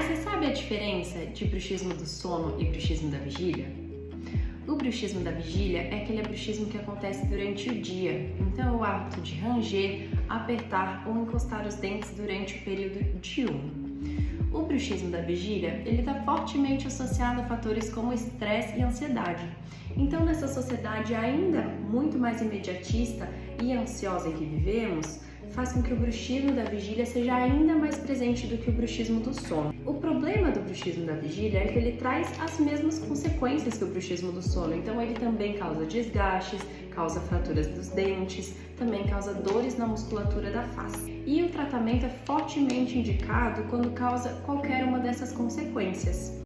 Mas você sabe a diferença de bruxismo do sono e bruxismo da vigília? O bruxismo da vigília é aquele bruxismo que acontece durante o dia, então é o ato de ranger, apertar ou encostar os dentes durante o período diurno. O bruxismo da vigília, ele está fortemente associado a fatores como estresse e ansiedade. Então, nessa sociedade ainda muito mais imediatista e ansiosa em que vivemos, faz com que o bruxismo da vigília seja ainda mais presente do que o bruxismo do sono. O problema do bruxismo da vigília é que ele traz as mesmas consequências que o bruxismo do sono, então ele também causa desgastes, causa fraturas dos dentes, também causa dores na musculatura da face. E o tratamento é fortemente indicado quando causa qualquer uma dessas consequências.